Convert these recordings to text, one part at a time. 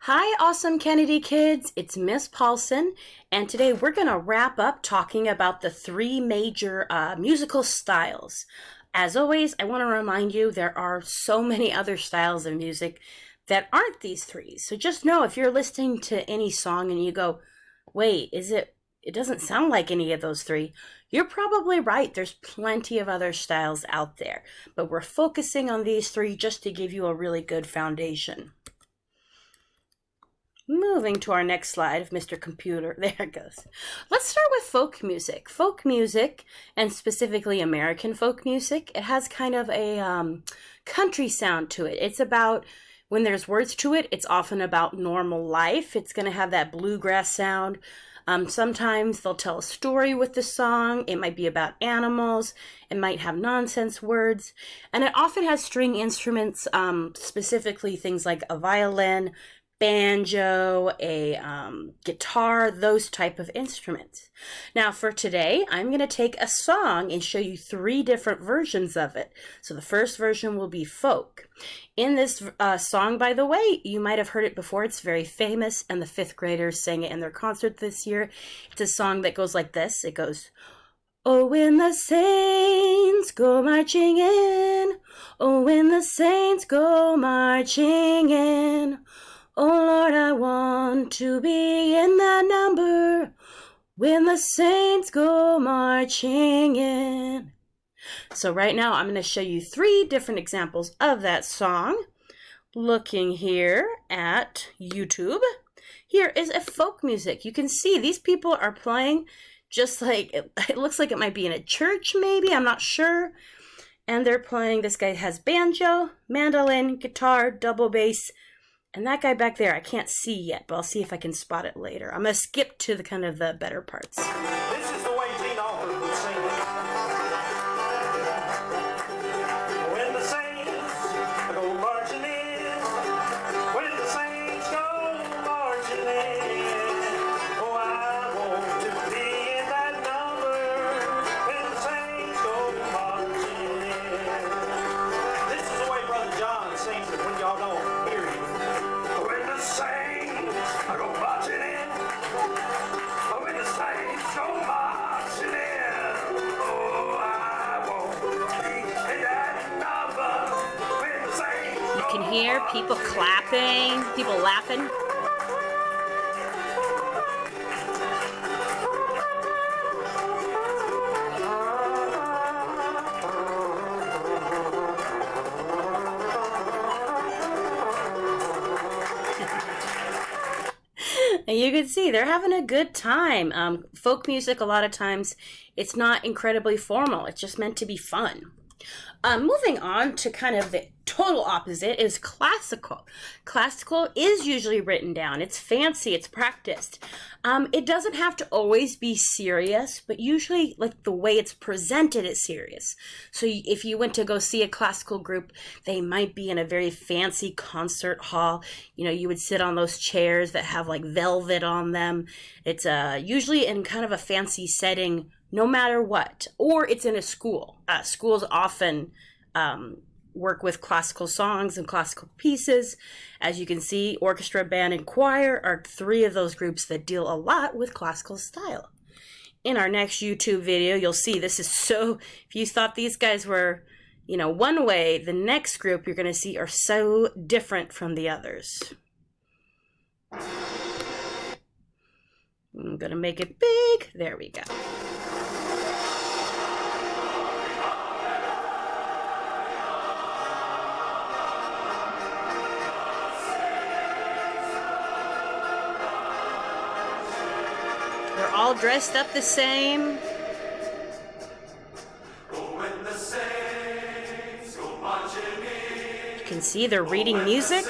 Hi, awesome Kennedy kids. It's Miss Paulson, and today we're going to wrap up talking about the three major musical styles. As always, I want to remind you there are so many other styles of music that aren't these three. So just know if you're listening to any song and you go, wait, it doesn't sound like any of those three, you're probably right. There's plenty of other styles out there, but we're focusing on these three just to give you a really good foundation. Moving to our next slide of Mr. Computer. There it goes. Let's start with folk music. Folk music, and specifically American folk music, it has kind of a country sound to it. It's about, when there's words to it, it's often about normal life. It's going to have that bluegrass sound. Sometimes they'll tell a story with the song. It might be about animals. It might have nonsense words. And it often has string instruments, specifically things like a violin, banjo, a guitar, those type of instruments. Now for today, I'm going to take a song and show you three different versions of it. So the first version will be folk. In this song, by the way, you might have heard it before. It's very famous, and the fifth graders sang it in their concert this year. It's a song that goes like this. It goes, "Oh, when the saints go marching in, oh, when the saints go marching in, oh Lord, I want to be in that number when the saints go marching in." So right now I'm going to show you three different examples of that song. Looking here at YouTube, here is a folk music. You can see these people are playing just like, it looks like it might be in a church maybe, I'm not sure. And they're playing, this guy has banjo, mandolin, guitar, double bass, and that guy back there, I can't see yet, but I'll see if I can spot it later. I'm going to skip to the kind of the better parts. This is the way Gene Autry would sing it. When the saints go marching in, when the saints go marching in, oh, I want to be in that number when the saints go marching in. This is the way Brother John sings it when y'all don't hear him. When the saints go marching in, when the saints go marching in, oh, I won't be in that number. When the saints You can hear people clapping, people laughing. And you can see they're having a good time. Folk music, a lot of times, it's not incredibly formal. It's just meant to be fun. Moving on to kind of the total opposite is classical. Classical is usually written down. It's fancy. It's practiced. It doesn't have to always be serious, but usually like the way it's presented is serious. So if you went to go see a classical group, they might be in a very fancy concert hall. You know, you would sit on those chairs that have like velvet on them. It's usually in kind of a fancy setting, no matter what, or it's in a school. Schools often work with classical songs and classical pieces. As you can see, orchestra, band, and choir are three of those groups that deal a lot with classical style. In our next YouTube video, you'll see this is so, if you thought these guys were, you know, one way, the next group you're going to see are so different from the others. I'm going to make it big. There we go. They're all dressed up the same. You can see they're reading music.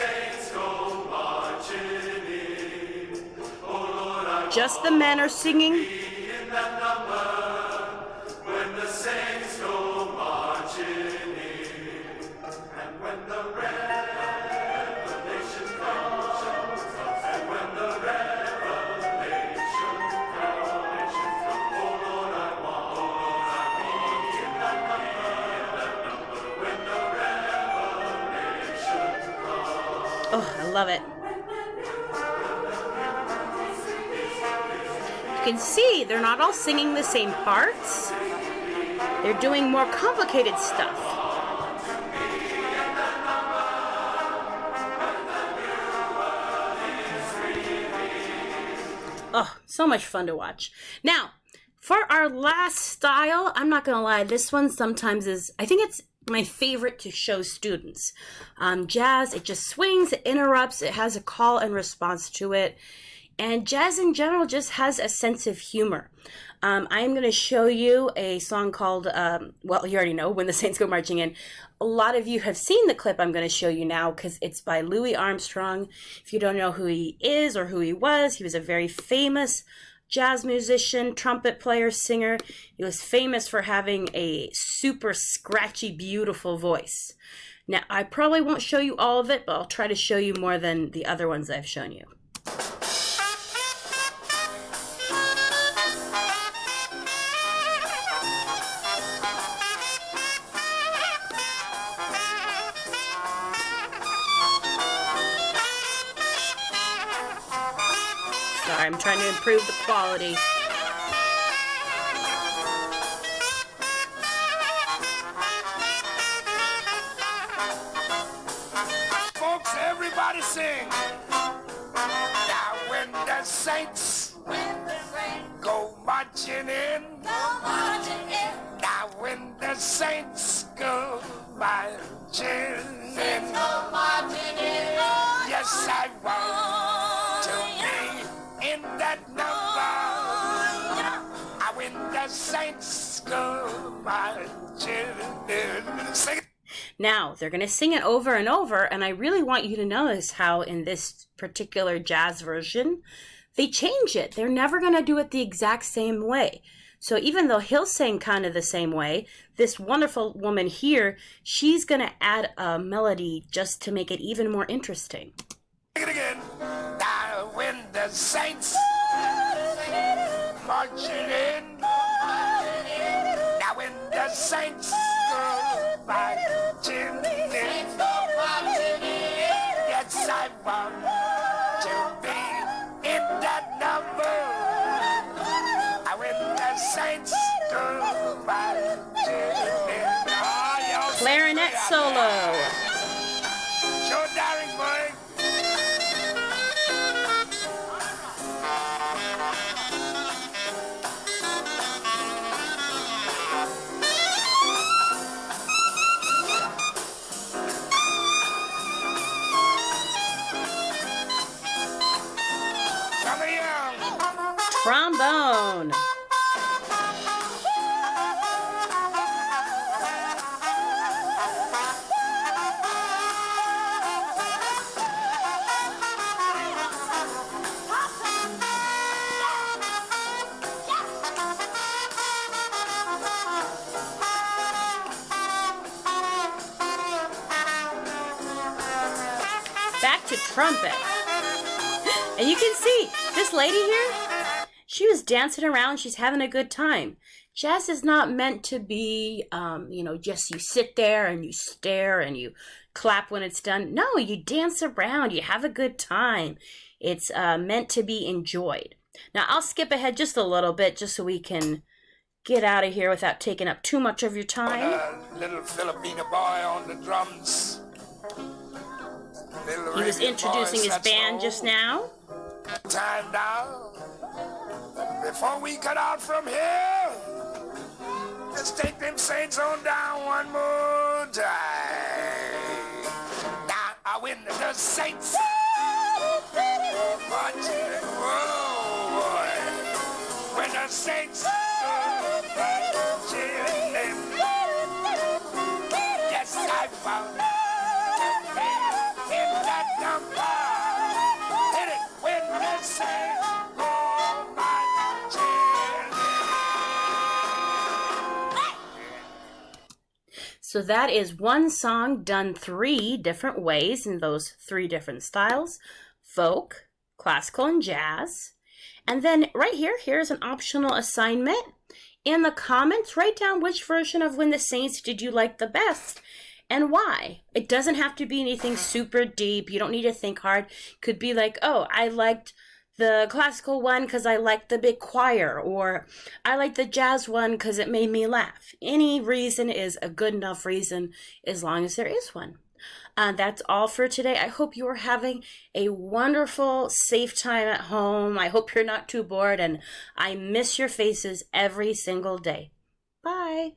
Just the men are singing. Oh, I love it. You can see they're not all singing the same parts. They're doing more complicated stuff. Oh, so much fun to watch. Now, for our last style, I'm not gonna lie, this one sometimes is, I think it's my favorite to show students. Jazz, it just swings, it interrupts, it has a call and response to it. And jazz in general just has a sense of humor. I am going to show you a song called, well, you already know, When the Saints Go Marching In. A lot of you have seen the clip I'm going to show you now because it's by Louis Armstrong. If you don't know who he is or who he was a very famous jazz musician, trumpet player, singer. He was famous for having a super scratchy, beautiful voice. Now, I probably won't show you all of it, but I'll try to show you more than the other ones I've shown you. Sorry, I'm trying to improve the quality. Folks, everybody sing. Now when the saints go marching in. Now when the saints go marching in. Yes, I want to be in that number. Now when the saints go marching in. Sing it. Now, they're going to sing it over and over, and I really want you to notice how in this particular jazz version, they change it. They're never going to do it the exact same way. So even though he'll sing kind of the same way, this wonderful woman here, she's going to add a melody just to make it even more interesting. Sing it again. Now when the saints marching in. Now when the saints go marching in. Yes, I want to be in that number. Now when the saints go marching in. Oh, Clarinet solo. Joe Daring, boy. Trombone. Back to trumpet. And you can see this lady here, she was dancing around. She's having a good time. Jazz is not meant to be, just you sit there and you stare and you clap when it's done. No, you dance around. You have a good time. It's meant to be enjoyed. Now, I'll skip ahead just a little bit just so we can get out of here without taking up too much of your time. Little Filipino boy on the drums. He was introducing his band just now. Time now. Before we cut out from here, let's take them saints on down one more time. Now I win the saints. Marching, whoa, boy. When the saints marching in. Yes, I found in that number. Hit it when the saints go marching in. So that is one song done 3 different ways in those 3 different styles: folk, classical, and jazz. And then right here, here's an optional assignment. In the comments, write down which version of When the Saints did you like the best and why. It doesn't have to be anything super deep. You don't need to think hard. Could be like, oh, I liked the classical one because I like the big choir, or I like the jazz one because it made me laugh. Any reason is a good enough reason as long as there is one. That's all for today. I hope you are having a wonderful, safe time at home. I hope you're not too bored, and I miss your faces every single day. Bye.